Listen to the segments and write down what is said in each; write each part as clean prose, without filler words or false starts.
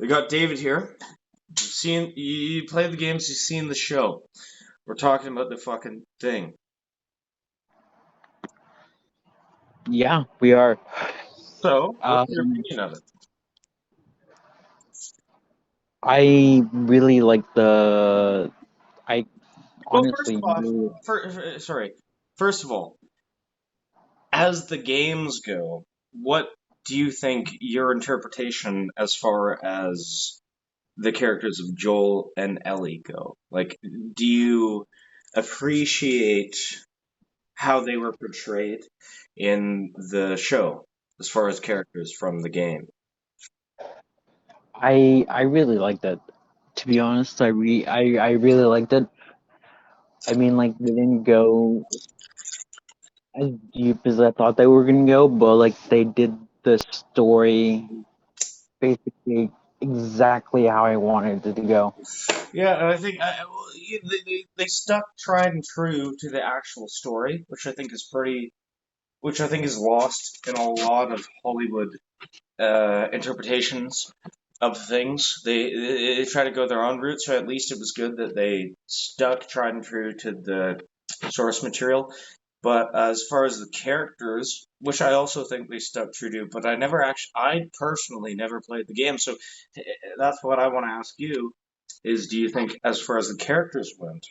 We got David here. You've seen you play the games, you've seen the show. We're talking about the fucking thing. Yeah, we are. So, what's your Um, opinion of it? I really like the. I Well, first honestly of all, really. sorry. First of all, as the games go, what do you think your interpretation as far as the characters of Joel and Ellie go? Like, do you appreciate how they were portrayed in the show as far as characters from the game? I really liked it. To be honest, I really liked it. I mean, like they didn't go as deep as I thought they were gonna go, but like they did the story basically exactly how I wanted it to go. Yeah, and I think they stuck tried and true to the actual story, which I think is lost in a lot of Hollywood interpretations of things. They try to go their own route, so at least it was good that they stuck tried and true to the source material. But as far as the characters, which I also think they stuck true to, but I personally never played the game, so that's what I want to ask you: is do you think, as far as the characters went,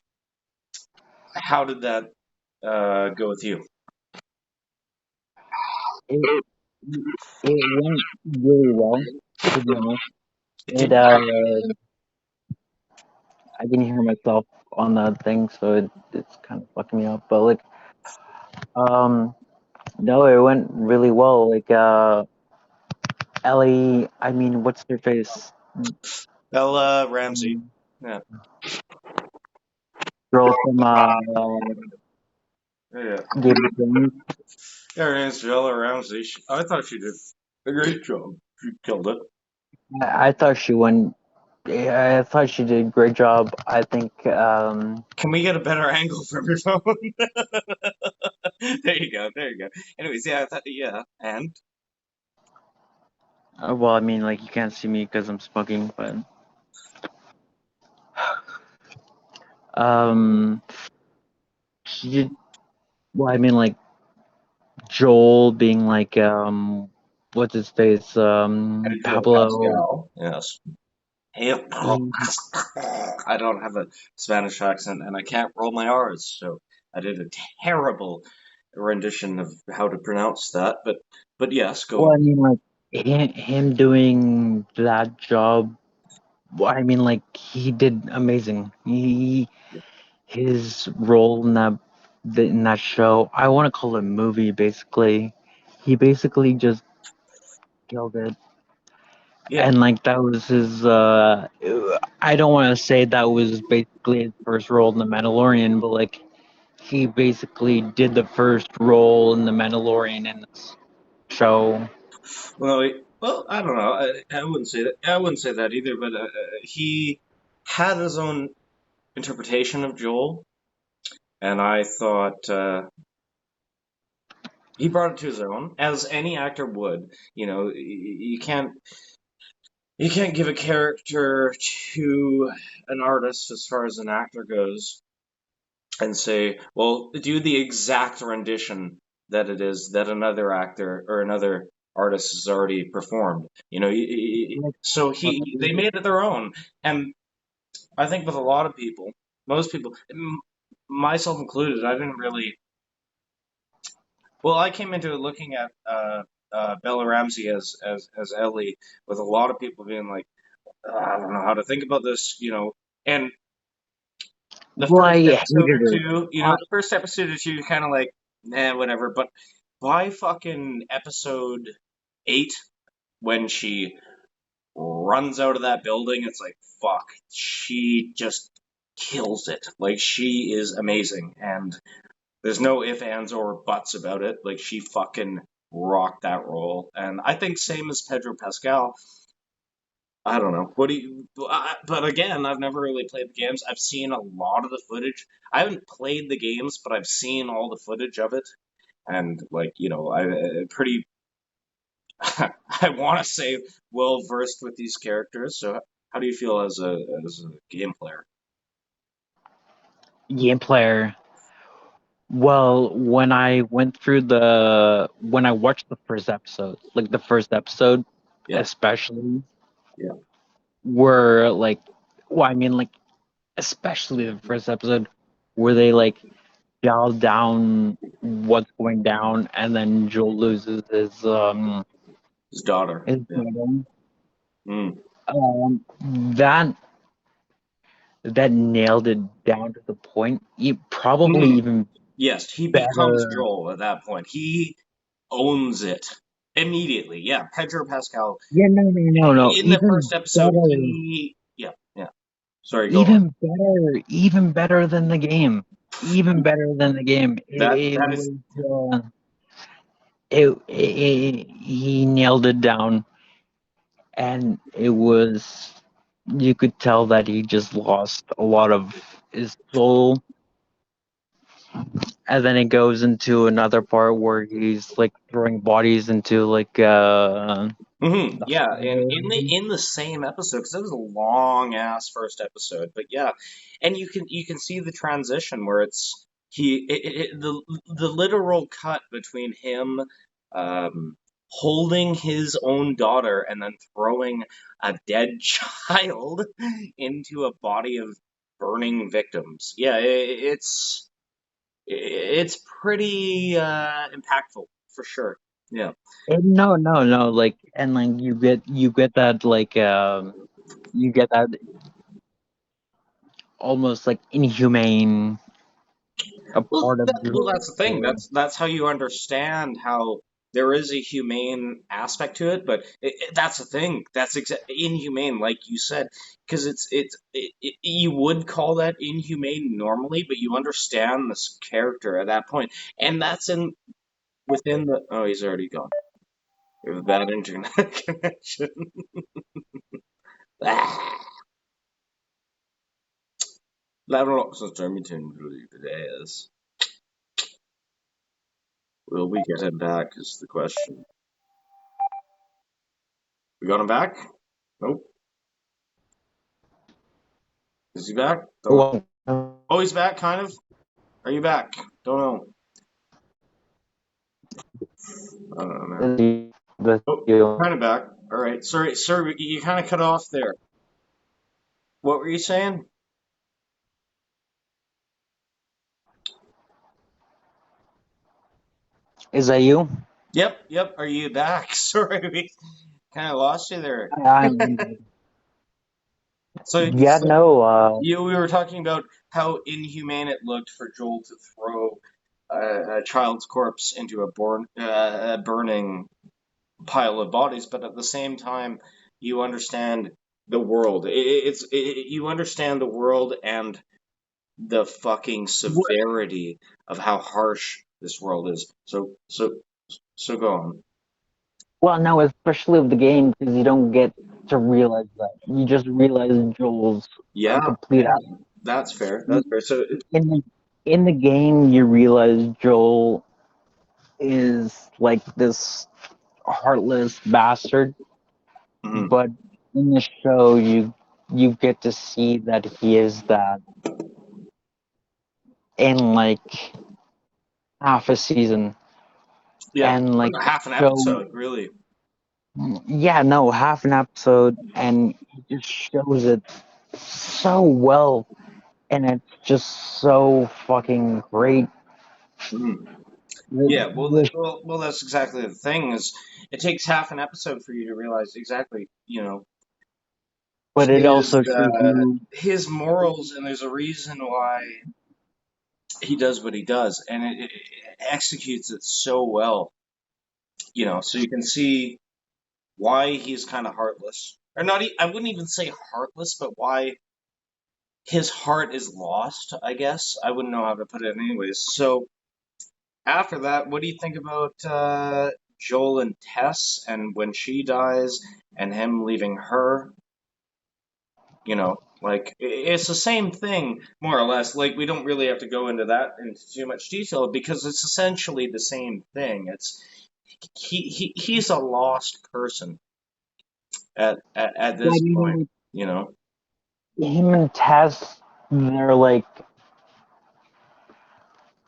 how did that go with you? It it went really well. To be honest, Can it I can hear myself on the thing, so it's kind of fucking me up. But like, um, no, it went really well. Like, Ellie, I mean, what's her face? Bella Ramsey? Um, Yeah, Girl from yeah, Game of Thrones. yeah. Her name's Bella Ramsey. I thought she did a great job. She killed it. I thought she went. Yeah, I thought she did a great job. I think. Can we get a better angle from your phone? There you go. There you go. Anyways, yeah, I thought, yeah, and Well, I mean, like you can't see me because I'm smoking, but um, she did. Well, I mean, like Joel being like what's his face? Pedro Pablo. Pascal. Yes. Pedro He, Pascal. I don't have a Spanish accent, and I can't roll my R's, so I did a terrible rendition of how to pronounce that. But yes, go well, on. I mean, like him doing that job. Well, I mean, like he did amazing. His role in that show. I want to call it movie. Basically, he basically just killed it. Yeah. And like that was his. I don't want to say that was basically his first role in The Mandalorian, but like he basically did the first role in The Mandalorian in this show. Well, I don't know. I wouldn't say that. I wouldn't say that either. But he had his own interpretation of Joel, and I thought he brought it to his own, as any actor would. You know, you can't give a character to an artist as far as an actor goes and say, well, do the exact rendition that it is that another actor or another artist has already performed. You know, Like, so uh, they made it their own, and I think with a lot of people, most people, myself included, I didn't really. Well, I came into it looking at Bella Ramsey as Ellie, with a lot of people being like, I don't know how to think about this, and the well, I first hated episode or her. two, I, the first episode or two, you're kind of like, nah, whatever. But by fucking episode 8, when she runs out of that building, it's like, fuck, she just kills it. Like, she is amazing. And there's no ifs, ands, or buts about it. Like, she fucking rocked that role. And I think same as Pedro Pascal. I don't know. What do you? But again, I've never really played the games. I've seen a lot of the footage. I haven't played the games, but I've seen all the footage of it, and like I pretty. I want to say well versed with these characters. So how do you feel as a game player? Game player. Well, when I watched the first episode, like the first episode, Yeah, especially, yeah. were like, well, I mean, like, especially the first episode, where they like dial down what's going down, and then Joel loses His daughter. his Yeah. brother. Mm. Um, that that nailed it down to the point. Probably Mm. even Yes, he becomes better. Joel at that point. He owns it immediately. Yeah, Pedro Pascal. Yeah, no. In the first episode, he. Yeah, yeah. Sorry, go on. Even better than the game. Even better than the game. It That is. was. He nailed it down, and it was. You could tell that he just lost a lot of his soul, and then it goes into another part where he's like throwing bodies into like Mhm, the yeah, fire. in the same episode because it was a long ass first episode, but yeah, and you can see the transition where it's the literal cut between him um, holding his own daughter and then throwing a dead child into a body of burning victims. Yeah, it's pretty impactful for sure. Yeah. No. Like, and like you get that like you get that almost like inhumane a part of Well, Joel's that's the thing. story. That's how you understand how there is a humane aspect to it, but that's the thing. That's inhumane, like you said, because you would call that inhumane normally, but you understand this character at that point, and that's in within the. Oh, he's already gone. We have a bad internet connection. Ah, Level up since Germington really today is. Will we get him back? Is the question. We got him back? Nope. Is he back? Don't. Well, Oh, he's back, kind of. Are you back? Don't know. I don't know, man. the Oh, kind of back. All right. Sorry, sir. You kind of cut off there. What were you saying? is that you? Yep, yep. Are you back? Sorry, we kind of lost you there. I'm yeah, So no, we were talking about how inhumane it looked for Joel to throw a child's corpse into a burning pile of bodies, but at the same time, you understand the world. You understand the world and the fucking severity of how harsh this world is. So go on. well, no, especially of the game because you don't get to realize that. You just realize Joel's a Yeah, complete yeah, ass. that's fair. That's fair. So, In in the game, you realize Joel is like this heartless bastard, mhm. but in the show, you get to see that he is that in like half a season, Yeah, and like half an show episode, really. yeah, no, half an episode, and he just shows it so well, and it's just so fucking great. Mhm. The, Yeah, the, that's exactly the thing. Is it takes half an episode for you to realize exactly, but it also shows you his morals, and there's a reason why he does what he does, and it executes it so well. So you can see why he's kind of heartless, or not. I wouldn't even say heartless, but why his heart is lost. I guess I wouldn't know how to put it, anyways. So after that, what do you think about Joel and Tess, and when she dies, and him leaving her? Like it's the same thing, more or less. Like we don't really have to go into that into too much detail because it's essentially the same thing. It's he's a lost person at Yeah, this point, you know. him and Tess, they're like,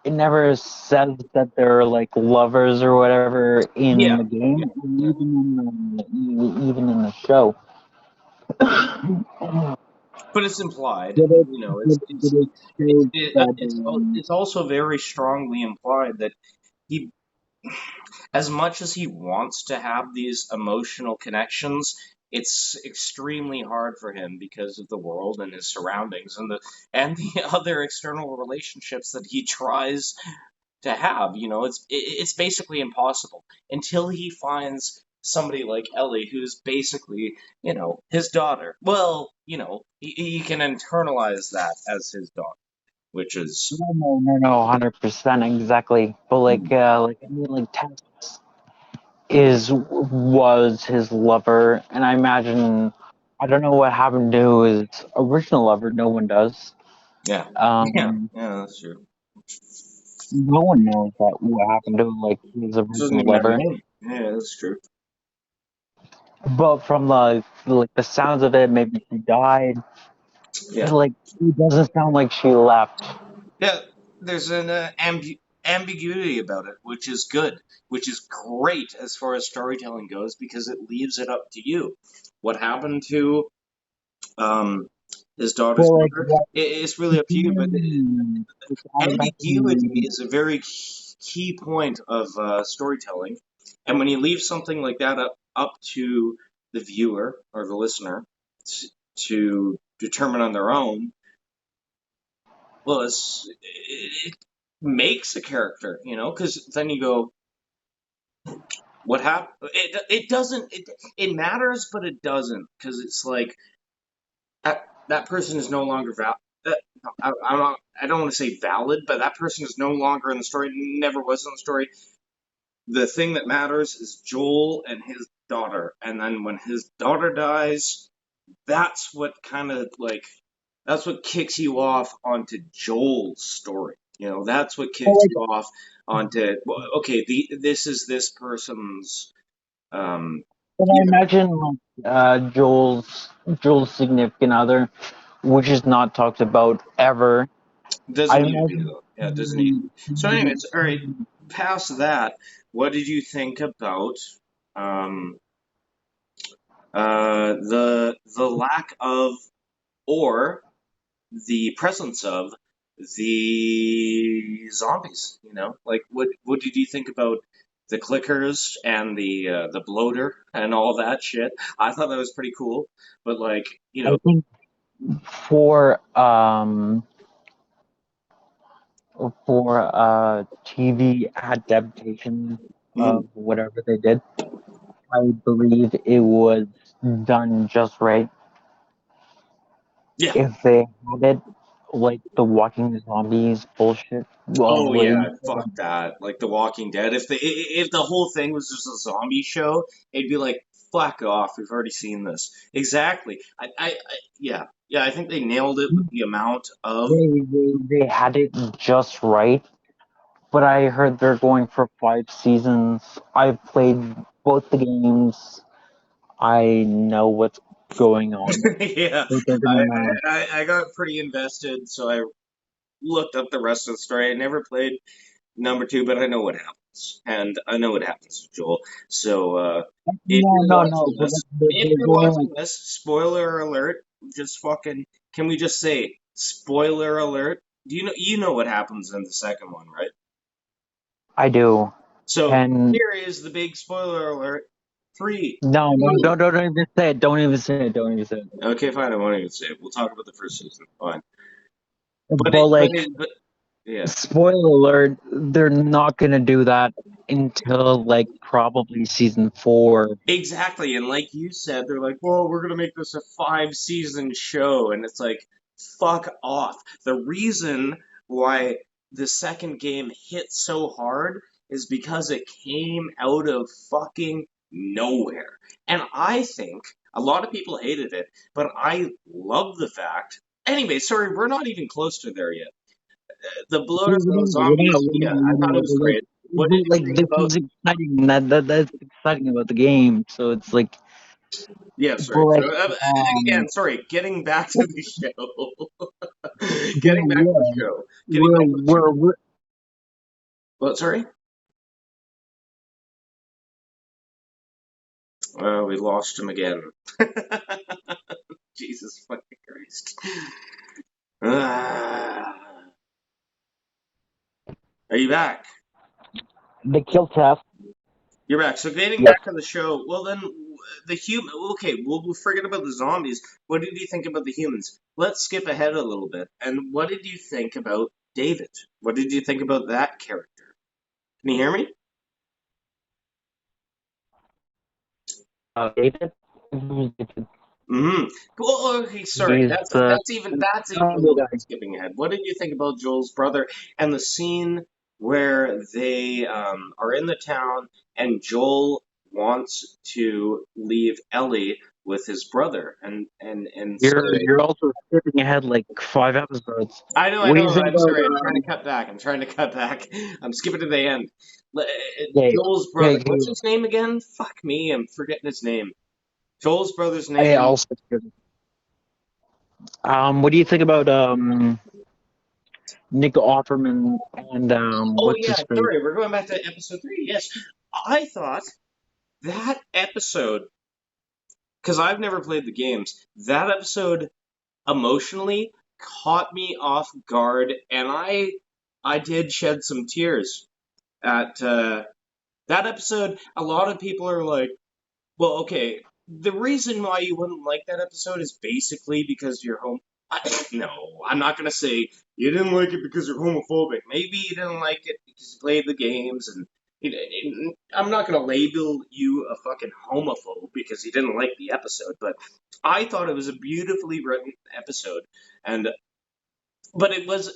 it never says that they're like lovers or whatever in Yeah, the game, yeah, and yeah. even in the show. But it's implied, Did it, you know. did it show that It's also very strongly implied that he, as much as he wants to have these emotional connections, it's extremely hard for him because of the world and his surroundings and the other external relationships that he tries to have. You know, it's basically impossible until he finds somebody like Ellie, who's basically, you know, his daughter. Well, you know, he can internalize that as his daughter, which is no, 100% exactly. But I mean, like Tess was his lover, and I imagine I don't know what happened to his original lover. No one does. yeah, yeah, Um, yeah. That's true. no one knows that what happened to like his Doesn't original even have a lover. name. Yeah, that's true. But from the sounds of it, maybe she died. Yeah, Like it doesn't sound like she left. yeah. There's an ambiguity about it, which is good, which is great as far as storytelling goes, because it leaves it up to you. What happened to um, his daughter's Well, like mother? It's really up to you. But I ambiguity imagine, is a very key point of storytelling, and when you leave something like that up to the viewer or the listener to determine on their own, well, it makes a character, you know, because then you go, what happened? It doesn't. It matters, but it doesn't, because it's like that person is no longer valid. I don't want to say valid, but that person is no longer in the story. Never was in the story. The thing that matters is Joel and his daughter, and then when his daughter dies, that's what kind of like that's what kicks you off onto Joel's story. You know, that's what well, kicks like, you off onto well, okay, this is this person's um but I you know, imagine Joel's significant other, which is not talked about ever. I doesn't need to be imagine though. Yeah, it doesn't need to be. So anyways, all right, past that, what did you think about um the lack of or the presence of the zombies. You know, like what did you think about the clickers and the bloater and all that shit? I thought that was pretty cool, but like you I know, think for TV adaptation mm, of whatever they did, I believe it was done just right. yeah. If they had it like the Walking Zombies bullshit, well, Oh like, yeah, fuck that. Like The Walking Dead. If the whole thing was just a zombie show, it'd be like fuck off. We've already seen this. Exactly. Yeah, yeah. I think they nailed it with the amount of. they had it just right. But I heard they're going for 5 seasons. I've played both the games. I know what's going on. Yeah, But they're gonna. I got pretty invested, so I looked up the rest of the story. I never played number two, but I know what happens, and I know what happens to Joel. So if No, you're no, no. watching But this, if they're you're going like watching this, spoiler alert! Just fucking, can we just say spoiler alert? Do you know what happens in the second one, right? I do. So And here is the big spoiler alert. Three, no, no, two. don't even say it. Don't even say it. Don't even say it. Okay, fine. I won't even say it. We'll talk about the first season. Fine. But like, But yeah. spoiler alert, they're not gonna do that until like probably season 4. Exactly, and like you said, they're like, "Well, we're gonna make this a 5 season show," and it's like, "Fuck off." The reason why the second game hit so hard is because it came out of fucking nowhere, and I think a lot of people hated it, but I love the fact. Anyway, sorry, we're not even close to there yet. The bloaters and the zombies, yeah, I thought it was We're like great. What did but you like think this about? is exciting. That's exciting about the game. So it's like, Yeah, but sorry. So like, again, sorry. Getting back to the show. Getting back to the yeah, show. Getting we're back to the show. we're What? Sorry. We lost him again. Jesus fucking Christ. Ah. Are you back? the kill test. You're back. So getting Yes. back to the show, well then, the human. Okay, we'll forget about the zombies. What did you think about the humans? Let's skip ahead a little bit. And what did you think about David? What did you think about that character? Can you hear me? David. Who's David? Mm-hmm. Well, okay, sorry. He's the That's even a the little guy. bit skipping ahead. What did you think about Joel's brother and the scene where they are in the town and Joel wants to leave Ellie with his brother and say, You're also skipping ahead like 5 episodes. I What do know. you think I'm about sorry. I'm trying to cut back. I'm trying to cut back. I'm skipping to the end. okay, Joel's brother. okay, What's okay. his name again? Fuck me. I'm forgetting his name. Joel's brother's I name. also what do you think about Nick Offerman and Oh what's yeah, his face? sorry, we're going back to episode 3. Yes, I thought that episode, because I've never played the games, that episode emotionally caught me off guard, and I did shed some tears at that episode. A lot of people are like, well, okay, the reason why you wouldn't like that episode is basically because you're home. No, I'm not gonna say you didn't like it because you're homophobic. Maybe you didn't like it because you played the games, and I'm not gonna label you a fucking homophobe because you didn't like the episode. But I thought it was a beautifully written episode, and but it was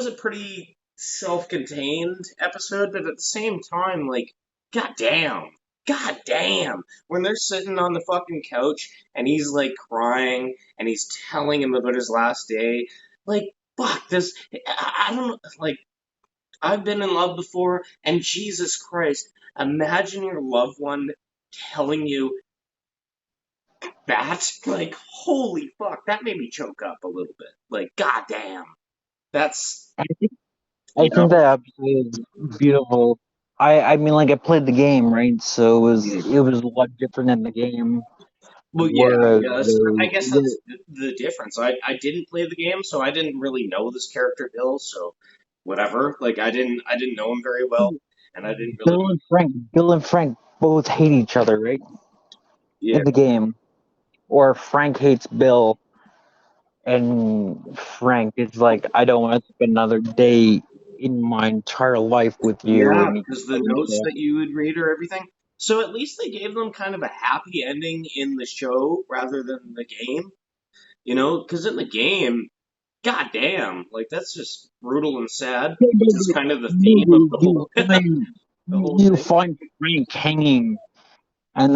a pretty self-contained episode, but at the same time, like, goddamn, goddamn, when they're sitting on the fucking couch and he's like crying and he's telling him about his last day, like, fuck this. I don't like. I've been in love before, and Jesus Christ, imagine your loved one telling you that. Like, holy fuck, that made me choke up a little bit. Like, goddamn, that's I think I you think know. that episode is beautiful. I mean, like I played the game, right? So it was a lot different in the game. Well, yeah, Whereas yeah. I guess that's the difference. I didn't play the game, so I didn't really know this character Bill. So whatever. Like I didn't know him very well, and I didn't really. Bill and Frank both hate each other, right? Yeah, In the game, or Frank hates Bill, and Frank is like, I don't want to spend another day in my entire life with you, yeah, and he because the kills notes himself. that you would read or everything. So at least they gave them kind of a happy ending in the show rather than the game. Because in the game, goddamn, like that's just brutal and sad, which is kind of the theme of You, the you whole find the you, whole you thing. find Frank hanging, and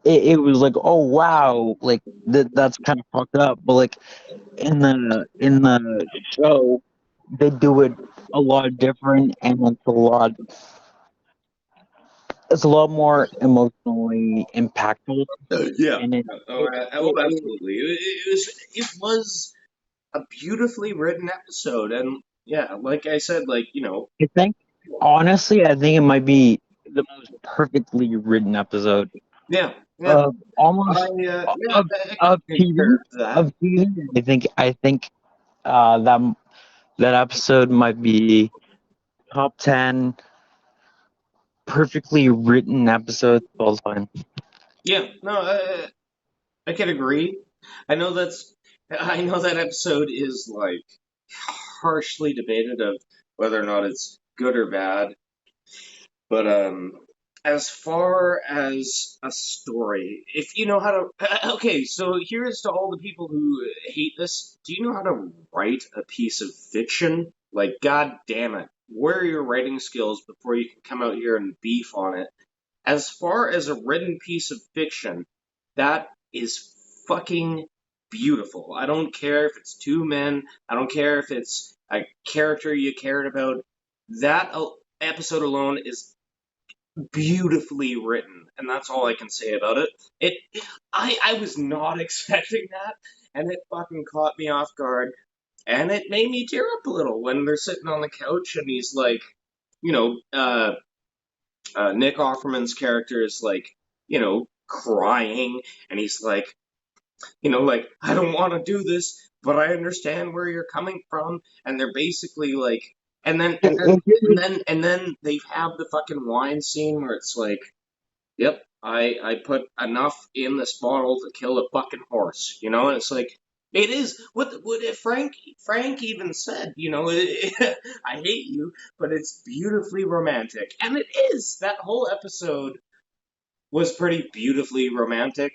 it was like, oh wow, like that's kind of fucked up. But like in the show, they do it a lot different, and it's a lot more emotionally impactful, Yeah. and Oh, it absolutely. It was a beautifully written episode, and yeah, like I said, I think, honestly, I think it might be the most perfectly written episode yeah, yeah. of I almost yeah, of I can of TV concur to that. of TV. I think that episode might be top 10 perfectly written episodes of all time. Yeah, no, I can agree. I know that's I know that episode is like harshly debated of whether or not it's good or bad. But as far as a story, if you know how to, okay, so here's to all the people who hate this. Do you know how to write a piece of fiction? Like, god damn it, where are your writing skills before you can come out here and beef on it? As far as a written piece of fiction, that is fucking beautiful. I don't care if it's two men. I don't care if it's a character you cared about. That episode alone is beautifully written, and that's all I can say about it. It, I was not expecting that, and it fucking caught me off guard, and it made me tear up a little when they're sitting on the couch and he's like, you know, Nick Offerman's character is like, crying, and he's like, like, I don't want to do this, but I understand where you're coming from, and they're basically like, and then and then It, and it, then and then they have the fucking wine scene where it's like, yep, I put enough in this bottle to kill a fucking horse, and it's like. It is what Frank even said, I hate you, but it's beautifully romantic, and it is. That whole episode was pretty beautifully romantic,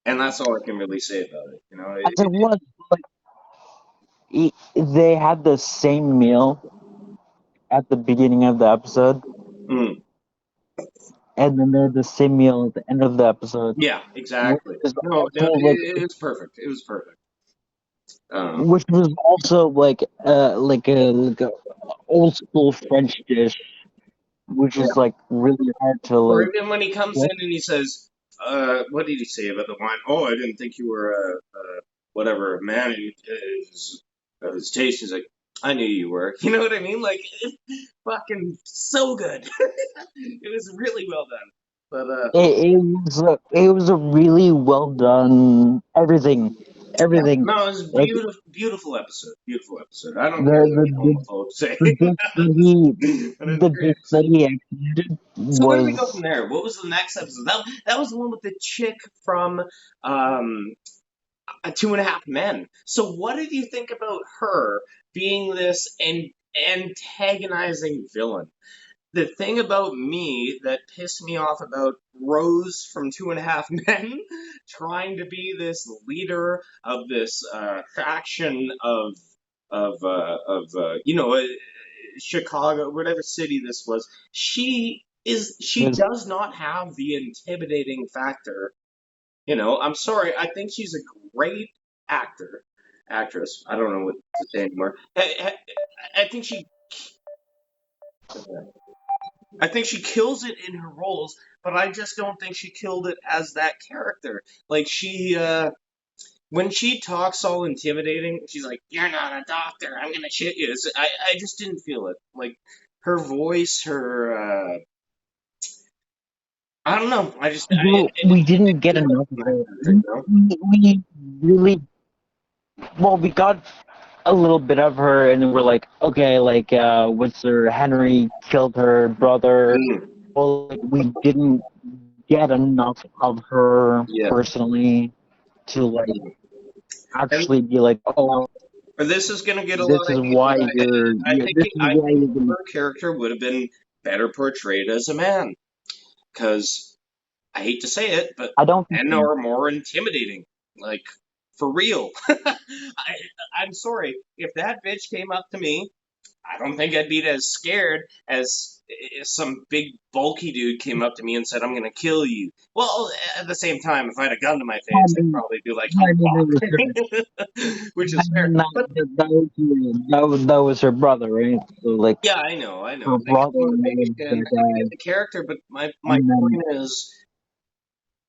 and that's all I can really say about it. as it was, like, they had the same meal at the beginning of the episode, Mm, and then they had the same meal at the end of the episode, yeah, which exactly. was No, no, also like, it was perfect. It was perfect. Um, which was also like a old school French dish, which yeah. was like really hard to Or like even when he comes in get. and he says, what did he say about the wine? Oh, I didn't think you were whatever, a man of his taste. He's like, I knew you were. You know what I mean? Like, fucking so good. It was really well done. But, It was a really well done everything no, it was a like beautiful, beautiful episode. Beautiful episode. I don't care the what the any the, homophobes say. the dish that he But it's the a great dish that episode. he executed So where do we go from was there? What was the next episode? That was the one with the chick from um, Two and a Half Men. So what did you think about her being this antagonizing villain? The thing about me that pissed me off about Rose from Two and a Half Men trying to be this leader of this faction of Chicago, whatever city this was, she was does not have the intimidating factor. I'm sorry, I think she's a great actress. I don't know what to say anymore. I think she kills it in her roles, but I just don't think she killed it as that character. Like when she talks all intimidating, she's like, "You're not a doctor. I'm gonna shit you." I just didn't feel it. Like her voice, I don't know. well, we It didn't didn't get feel enough of like it. that, We really well we got a little bit of her, and then we're like, okay, like what's her Henry killed her brother. Well, like, we didn't get enough of her Yeah. personally to like And actually be like, oh, this is gonna get a this lot of is hate, but why you're yeah, this is I why think you're gonna. her character would have been better portrayed as a man. Because I hate to say it, but I don't think men so. are more intimidating. Like, for real. I'm sorry. If that bitch came up to me, I don't think I'd be as scared as if some big bulky dude came up to me and said, I'm gonna kill you. Well, at the same time, if I had a gun to my I face, I'd mean, probably be like, I oh mean, it was her. fuck. Which I is fair. mean, But that was her brother, right? So like yeah, I know. her I get brother the was motivation, the I get guy, the character, but my and then point is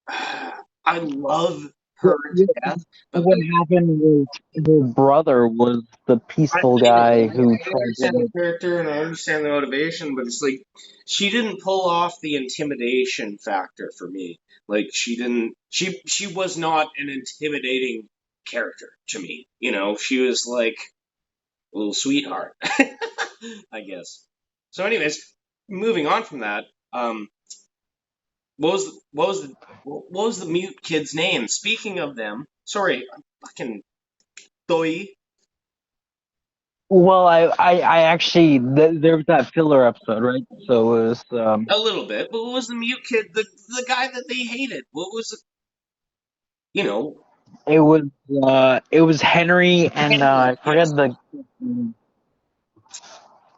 I love her what, to what, death, but what happened was her brother was the peaceful I guy know, who I tried to understand the like. character and I understand the motivation, but it's like she didn't pull off the intimidation factor for me. Like she didn't, she was not an intimidating character to me. She was like a little sweetheart, I guess. So, anyways, moving on from that, what was the mute kid's name? Speaking of them, sorry, I'm fucking Doi. Well, I actually there was that filler episode, right? So it was A little bit. But what was the mute kid? The guy that they hated. What was it? You know, it was it was Henry and Henry. I forget Yes. the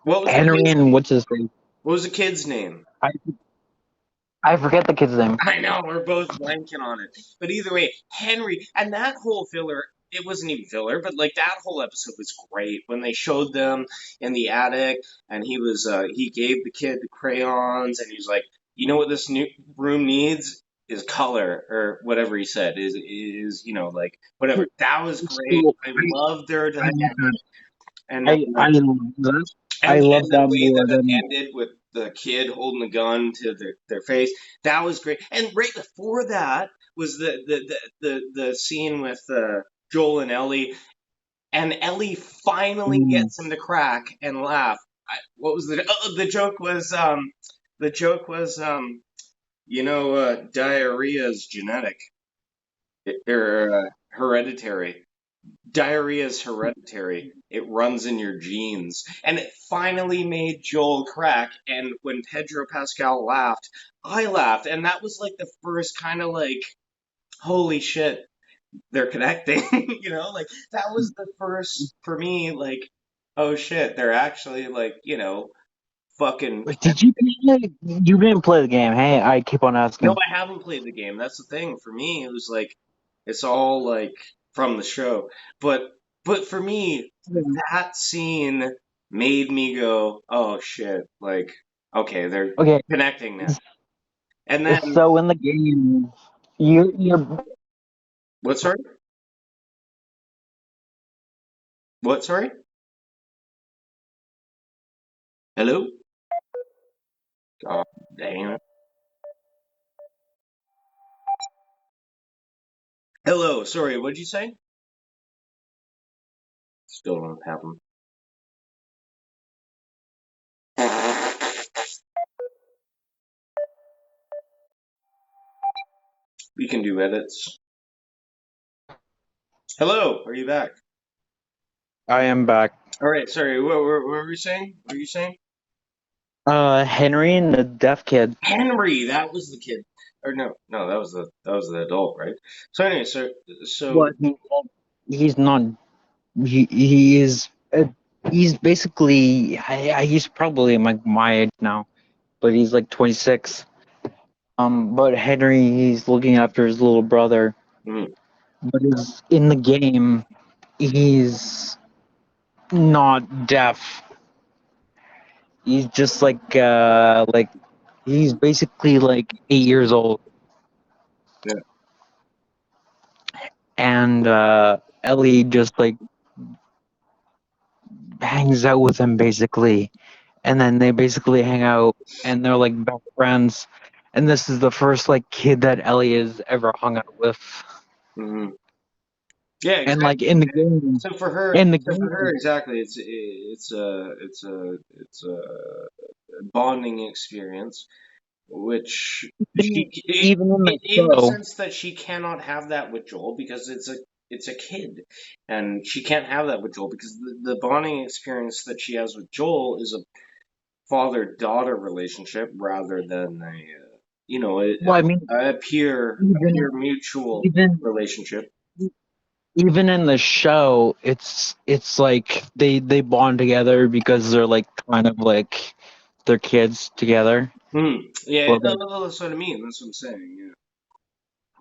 What was the Henry kid's and name? what's his name? What was the kid's name? I I forget the kid's name. I know we're both blanking on it. But either way, Henry and that whole filler. it wasn't even filler, but like that whole episode was great when they showed them in the attic, and he gave the kid the crayons, and he was like, you know what this new room needs is color or whatever he said is like whatever. That was great. So I loved their I dynamic, love that. and I love that. I and love the that way more that it than. ended with the kid holding the gun to their face, that was great. And right before that was the scene with Joel and Ellie, and Ellie finally Mm. gets him to crack and laugh. What was the joke was diarrhea is genetic or hereditary. Diarrhea is hereditary. It runs in your genes. And it finally made Joel crack. And when Pedro Pascal laughed, I laughed. And that was like the first kind of like, holy shit, they're connecting. Like that was the first for me, like, oh shit, they're actually like, fucking. Wait, did you play? You didn't play the game. Hey, I keep on No, asking. I haven't played the game. That's the thing. For me, it was like it's all like from the show. But for me, that scene made me go, "Oh shit!" Like, okay, they're Okay, connecting now. And then so in the game, you're what? Sorry, what? Sorry, hello. God damn it. Hello. Sorry, what'd you say? Still don't happen. We can do edits. Hello. Are you back? I am back. All right. Sorry. What were we saying? What were you saying? Henry and the deaf kid. Henry, that was the kid. Or no, no, that was the adult, right? So anyway, so What? He's not. He is. He's basically. He's probably like my age now, but he's like 26. But Henry, he's looking after his little brother. mm, But is in the game, he's not deaf. He's just like he's basically like 8 years old, yeah, and Ellie just like hangs out with him basically, and then they basically hang out and they're like best friends. And this is the first like kid that Ellie has ever hung out with. hmm yeah, And like exactly. in the game, in the game, Exactly. It's a bonding experience, which even in the in the show, sense that she cannot have that with Joel because it's a kid, and she can't have that with Joel because the bonding experience that she has with Joel is a father-daughter relationship rather than well, I mean, a peer even mutual even relationship. even in the show, it's like they bond together because they're like kind of like they're kids together. Yeah, Well, no, no, no, that's what I mean. That's what I'm saying.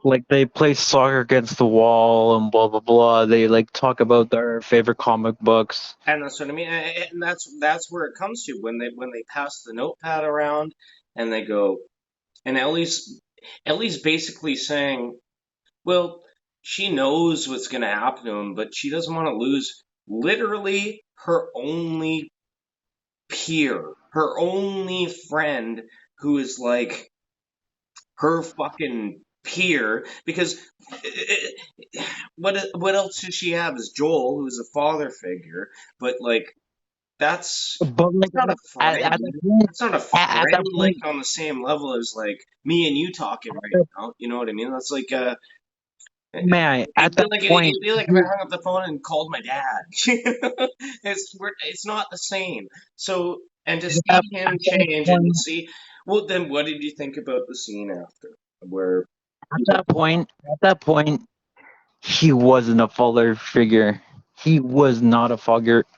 like they play soccer against the wall and blah blah blah. They like talk about their favorite comic books. Yeah, and that's what I mean. And that's where it comes to when they pass the notepad around and they go, and Ellie's basically saying, well, she knows what's going to happen to him, but she doesn't want to lose literally her only peer, her only friend who is like her fucking peer because what else does she have is Joel who's a father figure, but like that's But like it's not a at friend. that point, It's not a at friend that like point, on the same level as like me and you talking right now. You know what I mean? That's like may I, at that it'd point, be like if I hung up the phone and called my dad. It's not the same. So and to see him at that change and point, see well then what did you think about the scene after where at that point, he wasn't a father figure. He was not a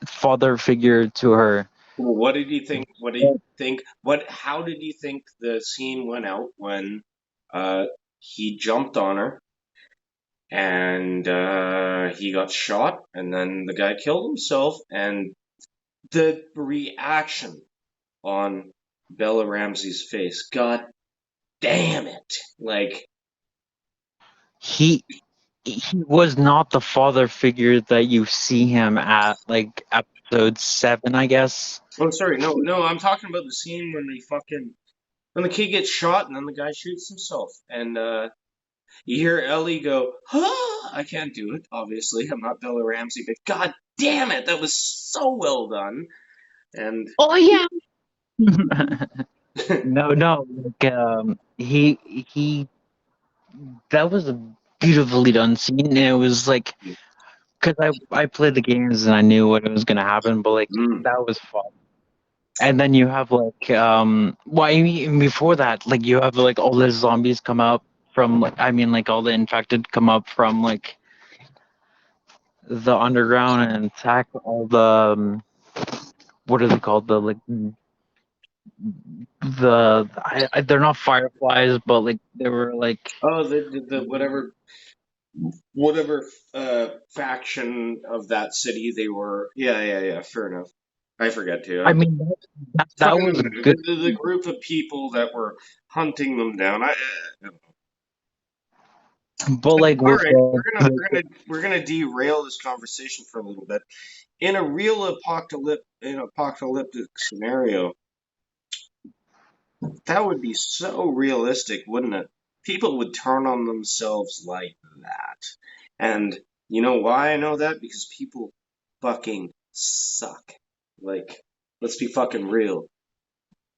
father figure to her. well, what did you think? What did you think? How did you think the scene went out when uh he jumped on her and he got shot, and then the guy killed himself, and the reaction on Bella Ramsey's face, god damn it. Like, He he was not the father figure that you see him at like episode 7, I guess. oh, sorry, no, I'm talking about the scene when the kid gets shot and then the guy shoots himself, and you hear Ellie go, ah! I can't do it, obviously. I'm not Bella Ramsey, but god damn it, that was so well done. And Oh yeah. No, no, like he that was a beautifully done scene. And it was like because I played the games and I knew what was gonna happen, but like mm. that was fun. And then you have like well, I mean, before that, like you have like all the zombies come up from like I mean like all the infected come up from like the underground and attack all the what are they called, the like they're not fireflies, but like they were like Oh, the whatever faction of that city they were. Yeah, fair enough. I forget too. I mean that Fucking was a good, the group of people that were hunting them down. but like All with right, we're gonna derail this conversation for a little bit. In a real apocalyptic scenario, that would be so realistic, wouldn't it? People would turn on themselves like that. And you know why I know that? Because people fucking suck. Like, let's be fucking real.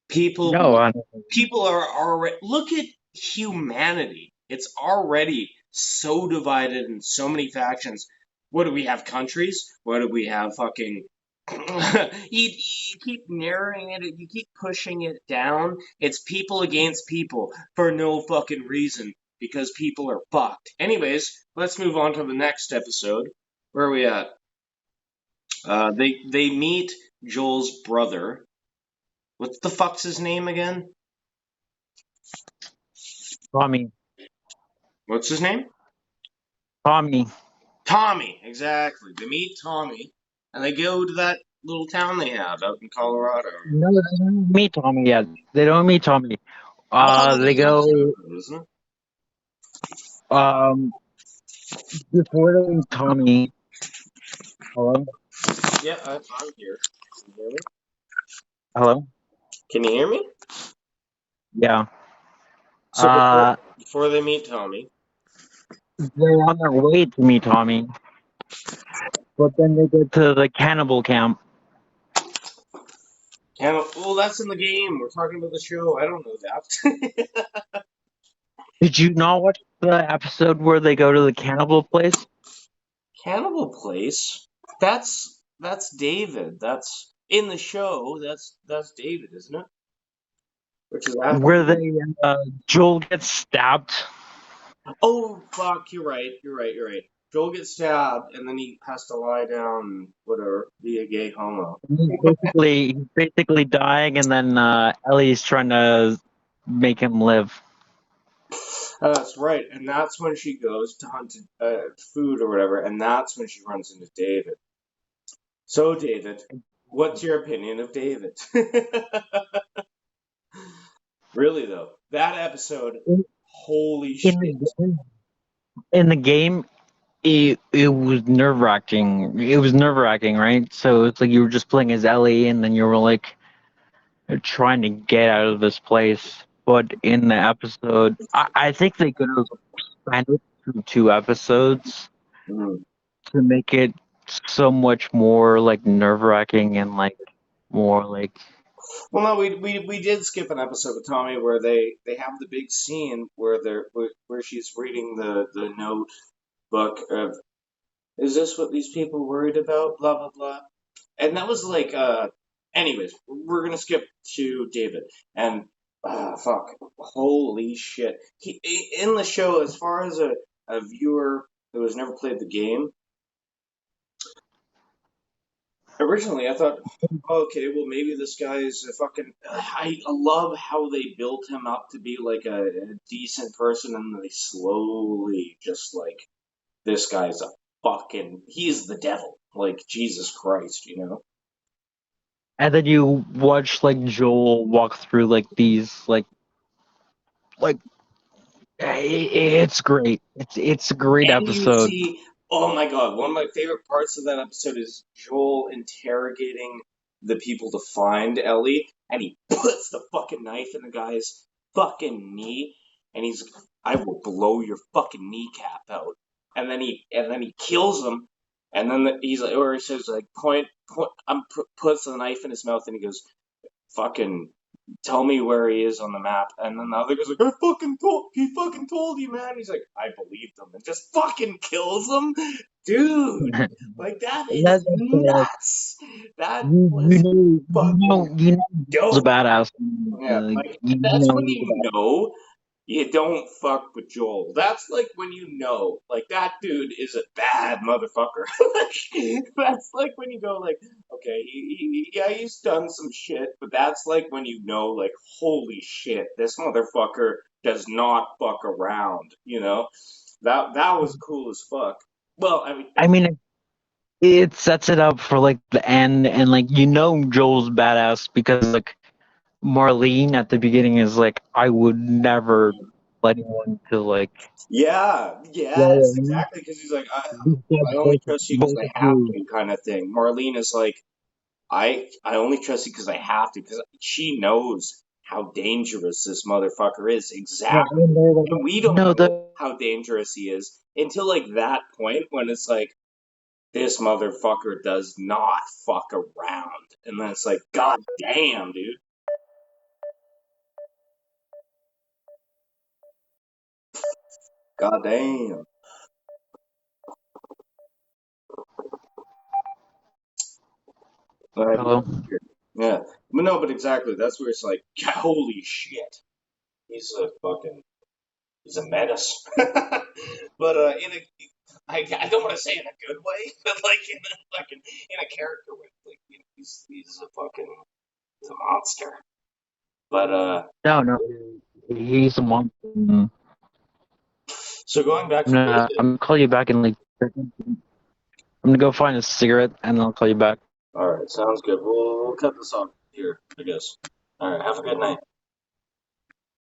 People no, people are already look at humanity. It's already so divided in so many factions. What do we have? Countries? What do we have? Fucking you keep narrowing it, you keep pushing it down. It's people against people for no fucking reason because people are fucked. Anyways, let's move on to the next episode. Where are we at? They meet Joel's brother. What the fuck's his name again? Tommy, What's his name? Tommy. Tommy, exactly. They meet Tommy, and they go to that little town they have out in Colorado. No, they don't meet Tommy yet. They don't meet Tommy. I thought that They was go episode, isn't it? um before they meet Tommy. Hello, Yeah, I'm here. Can you hear me? hello. Can you hear me? Yeah. So Uh, before they meet Tommy, they're on their way to meet Tommy, but then they get to the cannibal camp. well, that's in the game. We're talking about the show. I don't know that. Did you not watch the episode where they go to the cannibal place? Cannibal Place. That's David. That's in the show. That's David, isn't it? Which is after. Where they Joel gets stabbed. Oh fuck! You're right. You're right. Joel gets stabbed, and then he has to lie down and whatever, be a gay homo. He's basically dying, and then Ellie's trying to make him live. That's right, and that's when she goes to hunt food or whatever, and that's when she runs into David. So, David, what's your opinion of David? Really though, that episode, holy shit! In the game, it was nerve wracking. It was nerve wracking, right? So it's like you were just playing as Ellie, and then you were like trying to get out of this place. But in the episode, I think they could have planned it through 2 episodes Mhm. to make it so much more like nerve wracking and like more like Well, no, we did skip an episode with Tommy where they have the big scene where where she's reading the note book of, is this what these people worried about? Blah blah blah. And that was like anyways, we're gonna skip to David and fuck, holy shit. In the show, as far as a viewer who has never played the game, originally I thought, okay, well maybe this guy is a fucking. I love how they built him up to be like a decent person, and they slowly just like this guy's a fucking, he's the devil. Like, Jesus Christ, you know? And then you watch like Joel walk through like these like it's great. It's a great And you episode. see, oh my god, one of my favorite parts of that episode is Joel interrogating the people to find Ellie, and he puts the fucking knife in the guy's fucking knee, and he's, I will blow your fucking kneecap out. And then he kills him, and then he's like, or he says like, point, puts the knife in his mouth, and he goes, fucking tell me where he is on the map. And then the other guy's like, he fucking told you, man. He's like, I believed him, and just fucking kills him. Dude, like, that is That's nuts. That you was fucking you know he's a dope. badass. Yeah, like, You that's know when he's a you know you don't fuck with Joel. That's like when you know, like, that dude is a bad motherfucker. Like, that's like when you go, like, okay, yeah, he's done some shit, but that's like when you know, like, holy shit, this motherfucker does not fuck around. You know, that was cool as fuck. Well, I mean, I mean, it sets it up for like the end, and like you know Joel's badass because like Marlene at the beginning is like, I would never let anyone to like. yeah, Yeah, yes, exactly, because he's like, I only trust you because both I of have you. to, kind of thing. Marlene is like, I only trust you because I have to, because she knows how dangerous this motherfucker is. Yeah, Exactly. and they're like, And we don't no, know the how dangerous he is until like that point when it's like, this motherfucker does not fuck around. And then it's like, god damn, dude. God damn. I hello. yeah. But no, but exactly. That's where it's like, holy shit. He's a fucking, he's a menace. But in a, I don't want to say in a good way, but like in a fucking, in a character way. Like, you know, he's a fucking, he's a monster. But No, no, he's a monster. so going back to the, I'm gonna call you back in like. I'm gonna go find a cigarette and I'll call you back. all right, sounds good. We'll cut this off here, I guess. All right, have a good night.